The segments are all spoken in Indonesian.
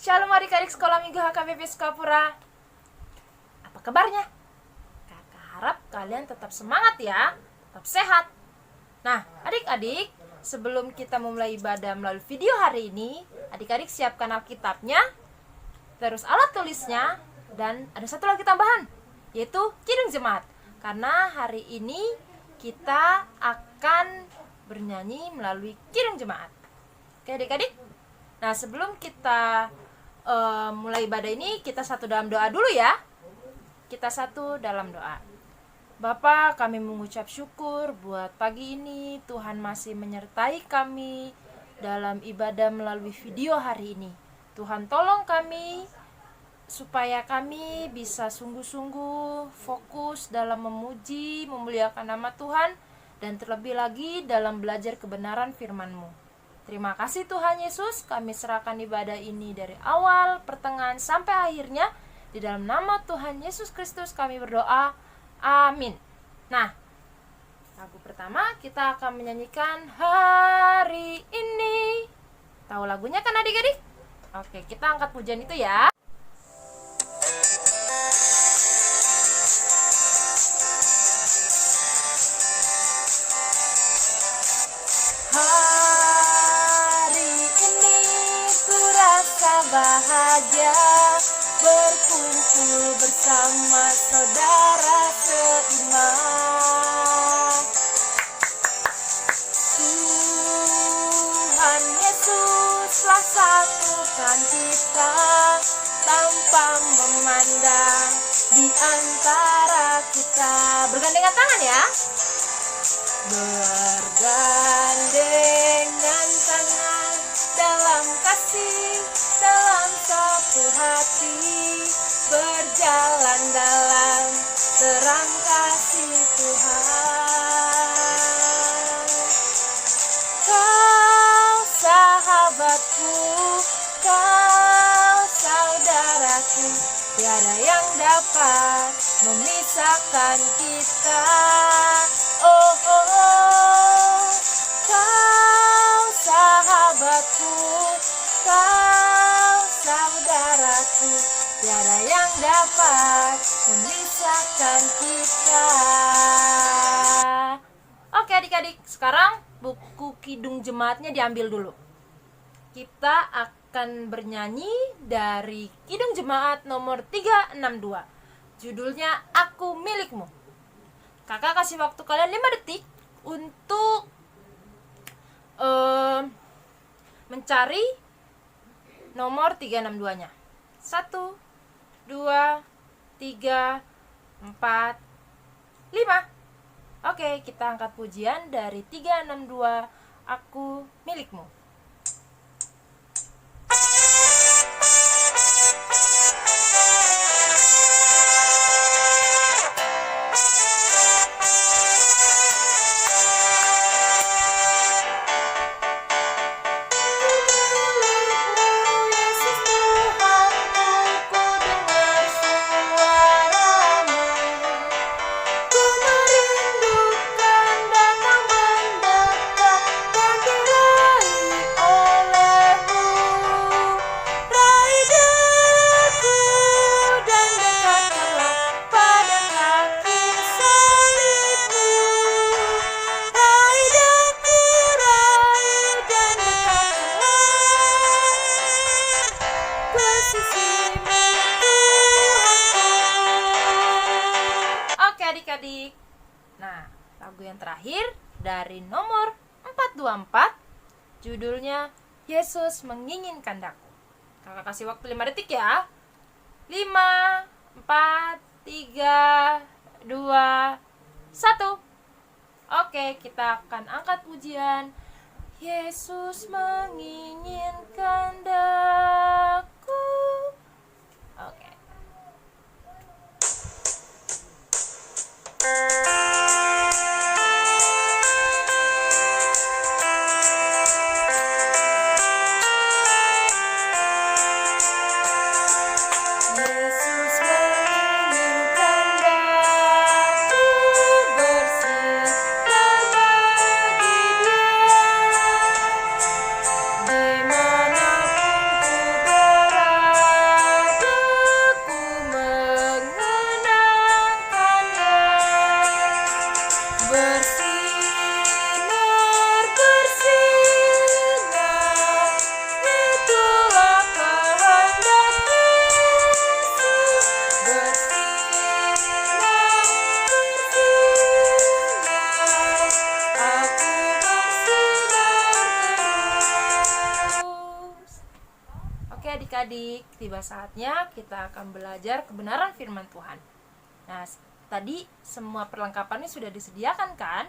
Shalom adik-adik sekolah minggu HKBP Sukapura. Apa kabarnya? Kakak harap kalian tetap semangat ya, tetap sehat. Nah, adik-adik, sebelum kita memulai ibadah melalui video hari ini, adik-adik siapkan Alkitabnya, terus alat tulisnya, dan ada satu lagi tambahan, yaitu Kidung Jemaat. Karena hari ini kita akan bernyanyi melalui Kidung Jemaat. Oke adik-adik? Nah, sebelum kita mulai ibadah ini, kita satu dalam doa dulu ya. Kita satu dalam doa. Bapa, kami mengucap syukur buat pagi ini Tuhan masih menyertai kami dalam ibadah melalui video hari ini. Tuhan tolong kami supaya kami bisa sungguh-sungguh fokus dalam memuji, memuliakan nama Tuhan, dan terlebih lagi dalam belajar kebenaran firman-Mu. Terima kasih Tuhan Yesus, kami serahkan ibadah ini dari awal, pertengahan, sampai akhirnya. Di dalam nama Tuhan Yesus Kristus kami berdoa, amin. Nah, lagu pertama kita akan menyanyikan hari ini. Tahu lagunya kan adik-adik? Oke, kita angkat pujian itu ya. Bahagia berkumpul bersama saudara seiman. Tuhan Yesuslah satukan kita tanpa memandang di antara kita. Bergandengan tangan ya. Bergandengan tangan dalam kasih, dalam satu hati, berjalan dalam terang kasih Tuhan. Kau sahabatku, kau saudaraku, tiada yang dapat memisahkan kita. Oh, oh, oh. Kau sahabatku, kau saudaraku, tiada yang dapat memisahkan kita. Oke adik-adik, sekarang buku Kidung Jemaatnya diambil dulu. Kita akan bernyanyi dari Kidung Jemaat nomor 362. Judulnya Aku Milikmu. Kakak kasih waktu kalian 5 detik untuk mencari nomor 362-nya. 1, 2, 3, 4, 5. Oke, kita angkat pujian dari 362, Aku Milikmu. Adik-adik. Nah, lagu yang terakhir dari nomor 424, judulnya Yesus Menginginkan Daku. Kakak kasih waktu 5 detik ya. 5, 4, 3, 2, 1. Oke, kita akan angkat pujian. Yesus menginginkan daku. Oke. Dimanapun ku adik-adik, tiba saatnya kita akan belajar kebenaran firman Tuhan. Nah, tadi semua perlengkapannya sudah disediakan kan?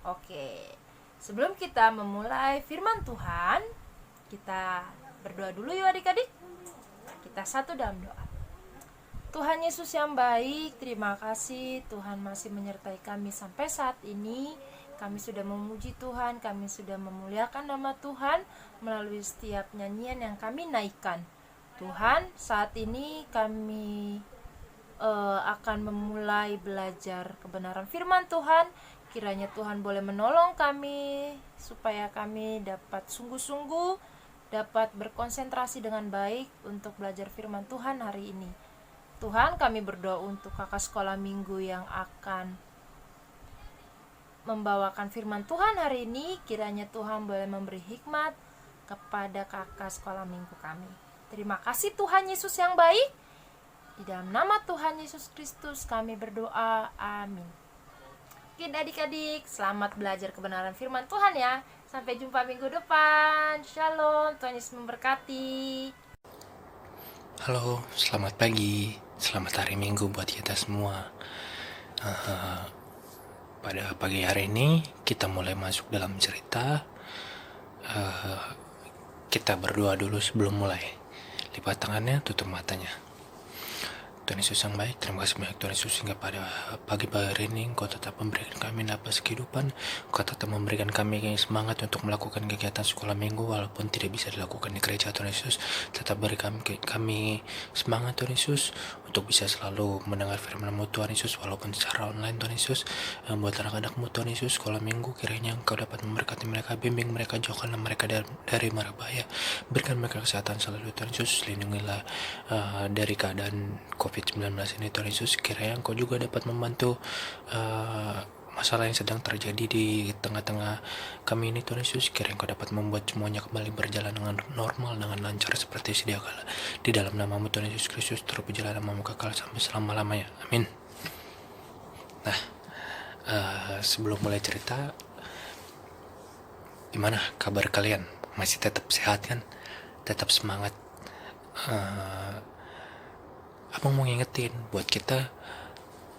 Oke, sebelum kita memulai firman Tuhan, kita berdoa dulu yuk adik-adik. Kita satu dalam doa. Tuhan Yesus yang baik, terima kasih Tuhan masih menyertai kami sampai saat ini. Kami sudah memuji Tuhan, kami sudah memuliakan nama Tuhan melalui setiap nyanyian yang kami naikkan. Tuhan, saat ini kami akan memulai belajar kebenaran firman Tuhan. Kiranya Tuhan boleh menolong kami supaya kami dapat sungguh-sungguh dapat berkonsentrasi dengan baik untuk belajar firman Tuhan hari ini. Tuhan, kami berdoa untuk kakak sekolah minggu yang akan membawakan firman Tuhan hari ini. Kiranya Tuhan boleh memberi hikmat kepada kakak sekolah minggu kami. Terima kasih Tuhan Yesus yang baik. Di dalam nama Tuhan Yesus Kristus kami berdoa, amin. Oke adik-adik, selamat belajar kebenaran firman Tuhan ya. Sampai jumpa minggu depan. Shalom, Tuhan Yesus memberkati. Halo, selamat pagi. Selamat hari Minggu buat kita semua. Pada pagi hari ini kita mulai masuk dalam cerita. Kita berdoa dulu sebelum mulai. Lipat tangannya, tutup matanya. Tuhan Yesus yang baik, terima kasih banyak Tuhan Yesus, hingga pada pagi hari ini Engkau tetap memberikan kami napas kehidupan. Engkau tetap memberikan kami semangat untuk melakukan kegiatan sekolah minggu walaupun tidak bisa dilakukan di gereja. Tuhan Yesus tetap beri kami semangat Tuhan Yesus untuk bisa selalu mendengar firman-Mu Tuhan Yesus walaupun secara online Tuhan Yesus. Buat anak-anak-Mu Tuhan Yesus sekolah minggu, kiranya Engkau dapat memberkati mereka, bimbing mereka, jauhkanlah mereka dari mara bahaya, berikan mereka kesehatan selalu Tuhan Yesus. Lindungilah dari keadaan COVID-19 ini Tuhan Yesus. Kiranya Engkau juga dapat membantu masalah yang sedang terjadi di tengah-tengah kami ini Tuhan Yesus. Kiranya Engkau dapat membuat semuanya kembali berjalan dengan normal, dengan lancar seperti sedia kala. Di dalam nama-Mu Tuhan Yesus Kristus, terus berjalan nama-Mu kekal sampai selama-lamanya. Amin. Nah, sebelum mulai cerita, gimana kabar kalian? Masih tetap sehat kan? Tetap semangat? Abang mau ngingetin buat kita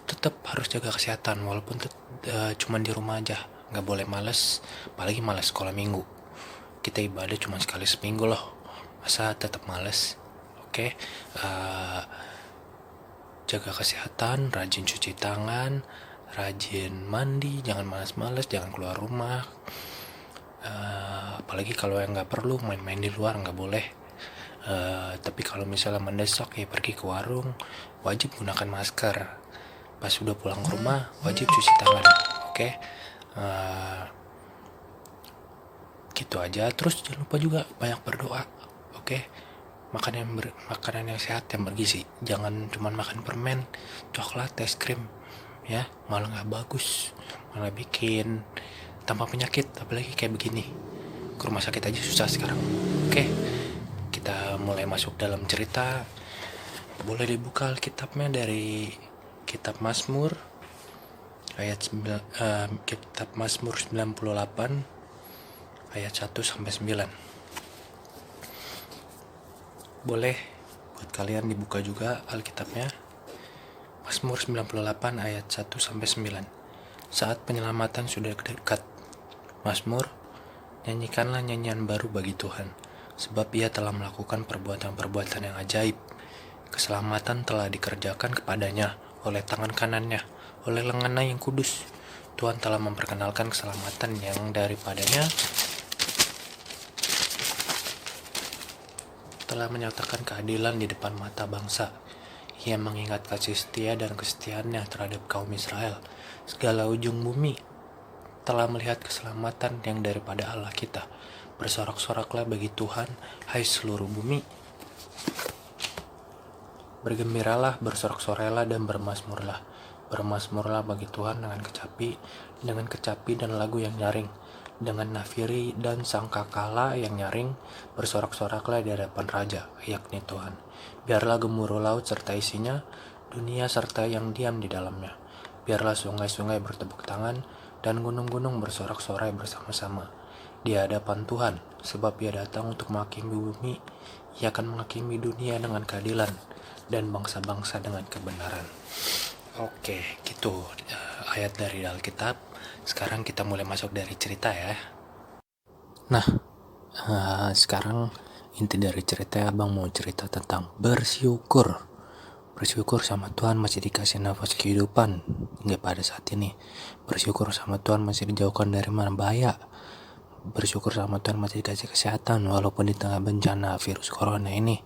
tetap harus jaga kesehatan walaupun cuman di rumah aja. Nggak boleh males, apalagi males sekolah minggu. Kita ibadah cuma sekali seminggu loh, masa tetap males? Oke. Jaga kesehatan, rajin cuci tangan, rajin mandi, jangan malas-malas, jangan keluar rumah. Apalagi kalau yang nggak perlu, main-main di luar nggak boleh. Tapi kalau misalnya mendesak ya pergi ke warung, wajib gunakan masker. Pas udah pulang ke rumah wajib cuci tangan. Oke. Gitu aja. Terus jangan lupa juga banyak berdoa. Oke. Makanan yang sehat, yang bergizi. Jangan cuma makan permen, coklat, es krim, ya malah nggak bagus, malah bikin tambah penyakit. Apalagi kayak begini, ke rumah sakit aja susah sekarang. Oke. Kita mulai masuk dalam cerita. Boleh dibuka Alkitabnya dari kitab Mazmur kitab Mazmur 98 ayat 1 sampai 9. Boleh buat kalian dibuka juga Alkitabnya. Mazmur 98 ayat 1 sampai 9. Saat penyelamatan sudah dekat. Mazmur, nyanyikanlah nyanyian baru bagi Tuhan, sebab Ia telah melakukan perbuatan-perbuatan yang ajaib. Keselamatan telah dikerjakan kepadanya oleh tangan kanannya, oleh lengannya yang kudus. Tuhan telah memperkenalkan keselamatan yang daripadanya, telah menyatakan keadilan di depan mata bangsa. Ia mengingat kasih setia dan kesetiaannya terhadap kaum Israel. Segala ujung bumi telah melihat keselamatan yang daripada Allah kita. Bersorak-soraklah bagi Tuhan, hai seluruh bumi. Bergembiralah, bersorak-sorailah, dan bermazmurlah. Bermazmurlah bagi Tuhan dengan kecapi dan lagu yang nyaring, dengan nafiri dan sangkakala yang nyaring. Bersorak-soraklah di hadapan Raja, yakni Tuhan. Biarlah gemuruh laut serta isinya, dunia serta yang diam di dalamnya. Biarlah sungai-sungai bertepuk tangan, dan gunung-gunung bersorak-sorai bersama-sama di hadapan Tuhan, sebab Ia datang untuk menghakimi bumi. Ia akan menghakimi dunia dengan keadilan dan bangsa-bangsa dengan kebenaran. Oke, gitu ayat dari Alkitab. Sekarang kita mulai masuk dari cerita ya. Nah, sekarang inti dari cerita abang mau cerita tentang bersyukur. Bersyukur sama Tuhan masih dikasih nafas kehidupan hingga pada saat ini. Bersyukur sama Tuhan masih dijauhkan dari mana bahaya. Bersyukur sama Tuhan masih dikasih kesehatan walaupun di tengah bencana virus corona ini.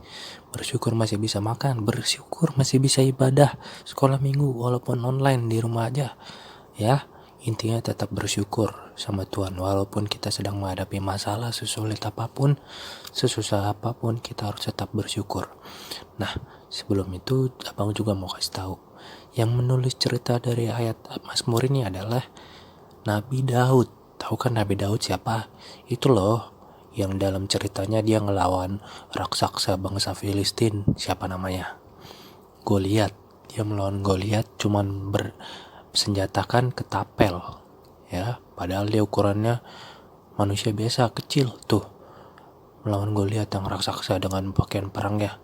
Bersyukur masih bisa makan. Bersyukur masih bisa ibadah sekolah minggu walaupun online di rumah aja. Ya, intinya tetap bersyukur sama Tuhan walaupun kita sedang menghadapi masalah sesulit apapun, sesusah apapun, kita harus tetap bersyukur. Nah, sebelum itu abang juga mau kasih tahu, yang menulis cerita dari ayat Mazmur ini adalah Nabi Daud. Tahu kan Nabi Daud siapa? Itu loh yang dalam ceritanya dia ngelawan raksasa bangsa Filistin. Siapa namanya? Goliat. Dia melawan Goliat cuman bersenjatakan ketapel, ya. Padahal dia ukurannya manusia biasa kecil tuh. Melawan Goliat yang raksasa dengan pakaian perangnya.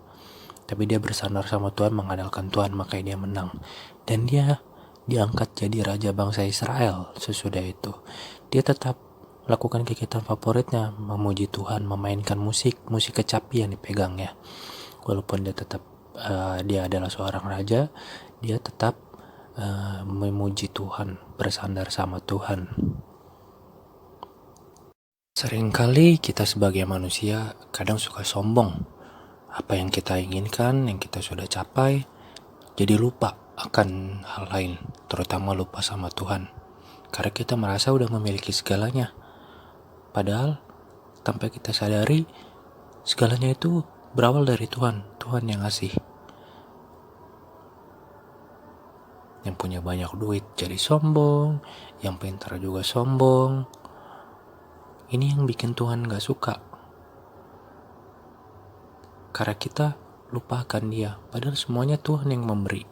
Tapi dia bersandar sama Tuhan, mengandalkan Tuhan, makanya dia menang. Dan dia diangkat jadi raja bangsa Israel. Sesudah itu dia tetap lakukan kegiatan favoritnya, memuji Tuhan, memainkan musik kecapi yang dipegangnya. Walaupun dia tetap dia adalah seorang raja, dia tetap memuji Tuhan, bersandar sama Tuhan. Seringkali kita sebagai manusia kadang suka sombong. Apa yang kita inginkan, yang kita sudah capai, jadi lupa akan hal lain, terutama lupa sama Tuhan. Karena kita merasa udah memiliki segalanya. Padahal tanpa kita sadari, segalanya itu berawal dari Tuhan. Tuhan yang ngasih. Yang punya banyak duit jadi sombong, yang pintar juga sombong. Ini yang bikin Tuhan gak suka. Karena kita lupakan dia, padahal semuanya Tuhan yang memberi.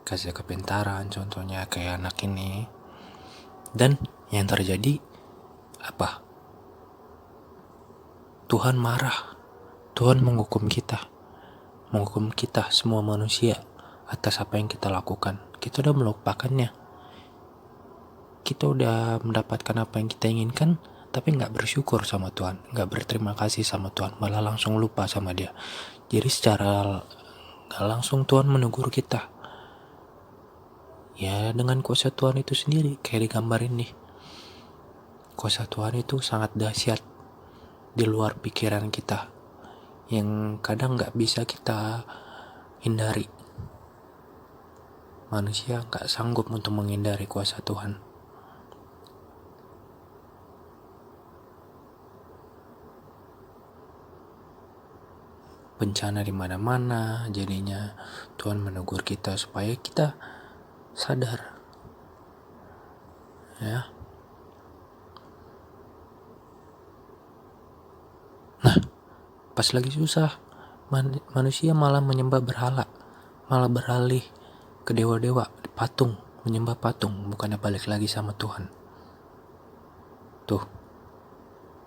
Kasih kepintaran contohnya kayak anak ini. Dan yang terjadi apa? Tuhan marah. Tuhan menghukum kita. Menghukum kita semua manusia atas apa yang kita lakukan. Kita udah melupakannya. Kita udah mendapatkan apa yang kita inginkan, tapi gak bersyukur sama Tuhan, gak berterima kasih sama Tuhan, malah langsung lupa sama dia. Jadi secara gak langsung Tuhan menegur kita. Ya dengan kuasa Tuhan itu sendiri, kayak digambarin nih. Kuasa Tuhan itu sangat dahsyat, di luar pikiran kita, yang kadang gak bisa kita hindari. Manusia gak sanggup untuk menghindari kuasa Tuhan. Bencana di mana-mana, jadinya Tuhan menegur kita supaya kita sadar. Ya. Nah, pas lagi susah, manusia malah menyembah berhala, malah beralih ke dewa-dewa, patung, menyembah patung, bukannya balik lagi sama Tuhan. Tuh,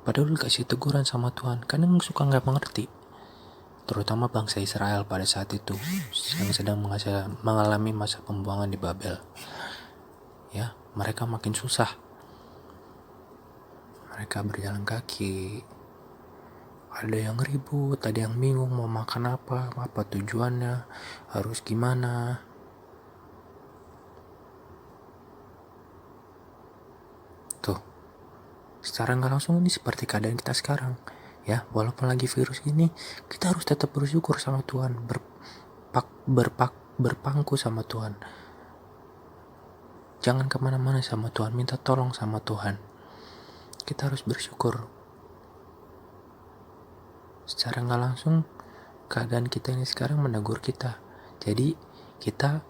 padahal kasih teguran sama Tuhan, kadang suka gak mengerti. Terutama bangsa Israel pada saat itu yang sedang mengalami masa pembuangan di Babel. Ya, mereka makin susah. Mereka berjalan kaki. Ada yang ribut, ada yang bingung mau makan apa tujuannya, harus gimana. Tuh, secara gak langsung ini seperti keadaan kita sekarang. Ya, walaupun lagi virus ini, kita harus tetap bersyukur sama Tuhan, berpangku sama Tuhan. Jangan kemana-mana sama Tuhan, minta tolong sama Tuhan. Kita harus bersyukur. Secara gak langsung, keadaan kita ini sekarang menegur kita. Jadi, kita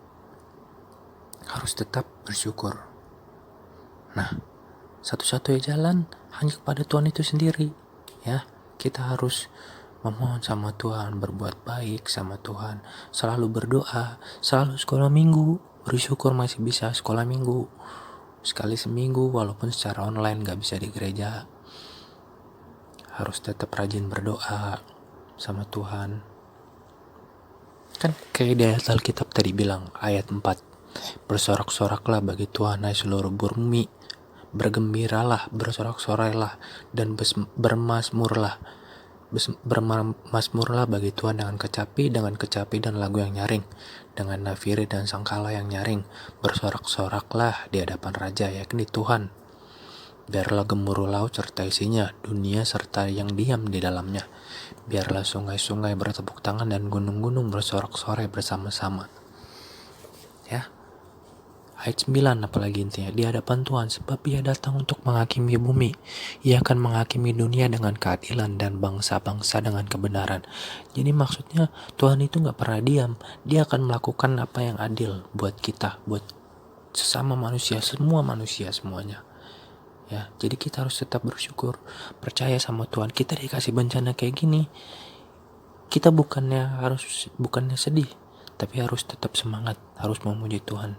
harus tetap bersyukur. Nah, satu-satunya jalan hanya kepada Tuhan itu sendiri. Ya, kita harus memohon sama Tuhan, berbuat baik sama Tuhan, selalu berdoa, selalu sekolah minggu, bersyukur masih bisa sekolah minggu sekali seminggu, walaupun secara online gak bisa di gereja. Harus tetap rajin berdoa sama Tuhan. Kan kayak di ayat Alkitab tadi bilang, ayat 4, bersorak-soraklah bagi Tuhan hai seluruh bumi, bergembiralah, bersorak-sorailah, dan bermasmurlah bagi Tuhan dengan kecapi dan lagu yang nyaring, dengan nafiri dan sangkala yang nyaring. Bersorak-soraklah di hadapan Raja, yakni Tuhan. Biarlah gemuruh laut serta isinya, dunia serta yang diam di dalamnya. Biarlah sungai-sungai bertepuk tangan dan gunung-gunung bersorak-sorai bersama-sama. Ya. Ayat 9 apalagi intinya, di hadapan Tuhan, sebab Ia datang untuk menghakimi bumi. Ia akan menghakimi dunia dengan keadilan dan bangsa-bangsa dengan kebenaran. Jadi maksudnya Tuhan itu gak pernah diam. Dia akan melakukan apa yang adil buat kita, buat sesama manusia, semua manusia semuanya. Ya, jadi kita harus tetap bersyukur, percaya sama Tuhan. Kita dikasih bencana kayak gini, kita bukannya sedih, tapi harus tetap semangat, harus memuji Tuhan.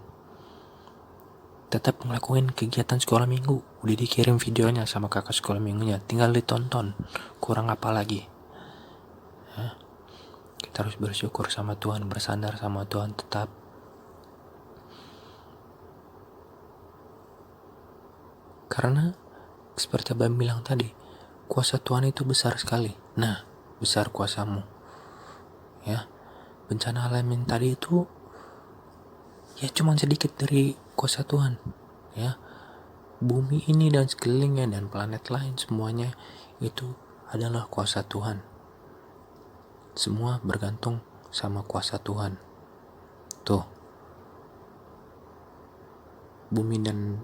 Tetap ngelakuin kegiatan sekolah minggu. Udah dikirim videonya sama kakak sekolah minggunya, tinggal ditonton. Kurang apa lagi? Ya, kita harus bersyukur sama Tuhan, bersandar sama Tuhan tetap. Karena seperti Abang bilang tadi, kuasa Tuhan itu besar sekali. Nah, besar kuasamu. Ya, bencana alam yang tadi itu ya cuma sedikit dari kuasa Tuhan. Ya, bumi ini dan sekelilingnya dan planet lain semuanya itu adalah kuasa Tuhan. Semua bergantung sama kuasa Tuhan. Tuh, bumi dan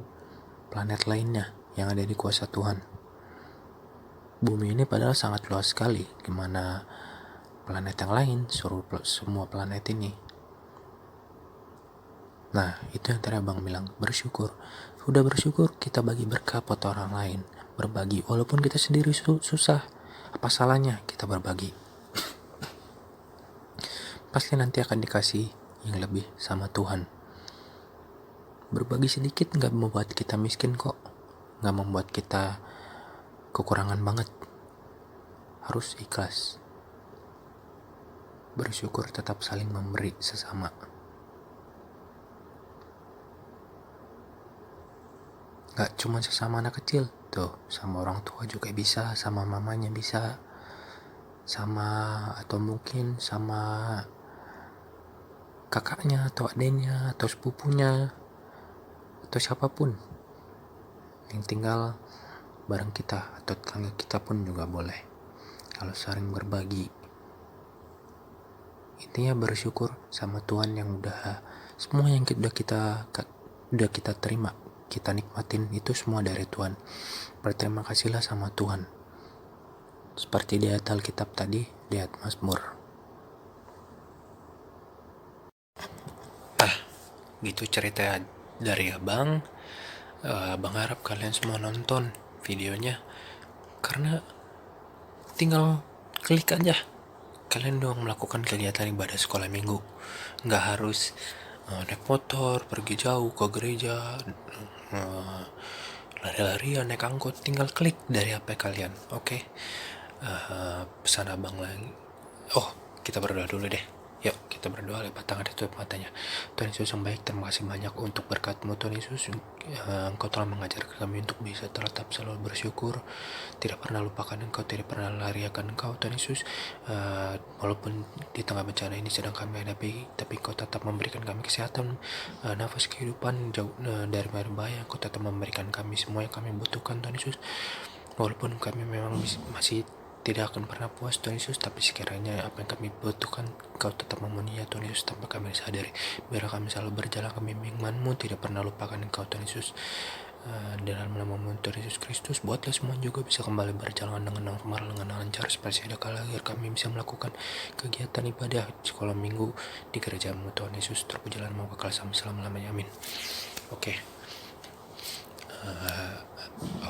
planet lainnya yang ada di kuasa Tuhan. Bumi ini padahal sangat luas sekali, gimana planet yang lain, semua planet ini. Nah, itu yang tadi Abang bilang, bersyukur. Sudah bersyukur, kita bagi berkah buat orang lain. Berbagi, walaupun kita sendiri susah, apa salahnya kita berbagi? Pasti nanti akan dikasih yang lebih sama Tuhan. Berbagi sedikit gak membuat kita miskin kok, gak membuat kita kekurangan banget. Harus ikhlas. Bersyukur, tetap saling memberi sesama. Gak cuma sesama anak kecil, tuh sama orang tua juga bisa, sama mamanya bisa, sama atau mungkin sama kakaknya atau adiknya atau sepupunya atau siapapun yang tinggal bareng kita atau tetangga kita pun juga boleh. Kalau saling berbagi, intinya bersyukur sama Tuhan yang udah semua yang udah kita terima, kita nikmatin itu semua dari Tuhan. Berterima kasihlah sama Tuhan, seperti di ayat Alkitab tadi, di ayat Mazmur. Gitu cerita dari Abang. Abang harap kalian semua nonton videonya, karena tinggal klik aja kalian doang melakukan kegiatan ibadah sekolah minggu. Nggak harus naik motor pergi jauh ke gereja, lari-larian naik angkot. Tinggal klik dari HP kalian. Oke. Pesan Abang lagi, kita berdoa dulu deh. Yuk kita berdoa, lepas tangan, tutup matanya. Tuhan Yesus yang baik, terima kasih banyak untuk berkat-Mu Tuhan Yesus. Engkau telah mengajarkan kami untuk bisa tetap selalu bersyukur, tidak pernah lupakan Engkau, tidak pernah lari akan Engkau Tuhan Yesus. Walaupun di tengah bencana ini sedang kami hadapi, tapi Engkau tetap memberikan kami kesehatan, nafas kehidupan jauh dari bahaya. Engkau tetap memberikan kami semua yang kami butuhkan Tuhan Yesus. Walaupun kami memang masih tidak akan pernah puas Tuhan Yesus, tapi sekiranya apa yang kami butuhkan Engkau tetap memenuhi Tuhan Yesus tanpa kami sadari. Biar kami selalu berjalan ke bimbingan-Mu, tidak pernah lupakan Engkau Tuhan Yesus. Dalam nama Tuhan Yesus Kristus, buatlah semua juga bisa kembali berjalan dengan normal, dengan lancar, seperti sedia kala, agar kami bisa melakukan kegiatan ibadah sekolah minggu di gereja-Mu Tuhan Yesus. Terpujilah mau kekal sampai selama-lamanya, amin.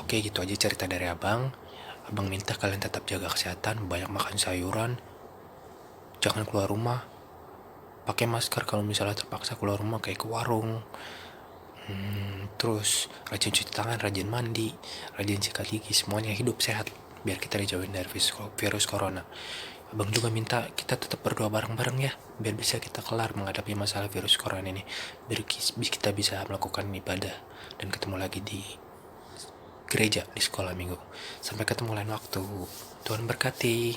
Oke, gitu aja cerita dari Abang. Abang minta kalian tetap jaga kesehatan, banyak makan sayuran, jangan keluar rumah, pakai masker kalau misalnya terpaksa keluar rumah kayak ke warung. Terus rajin cuci tangan, rajin mandi, rajin sikat gigi, semuanya hidup sehat biar kita dijauhin dari virus corona. Abang juga minta kita tetap berdoa bareng-bareng ya, biar bisa kita kelar menghadapi masalah virus corona ini, biar kita bisa melakukan ibadah dan ketemu lagi di gereja, di sekolah minggu. Sampai ketemu lain waktu. Tuhan berkati.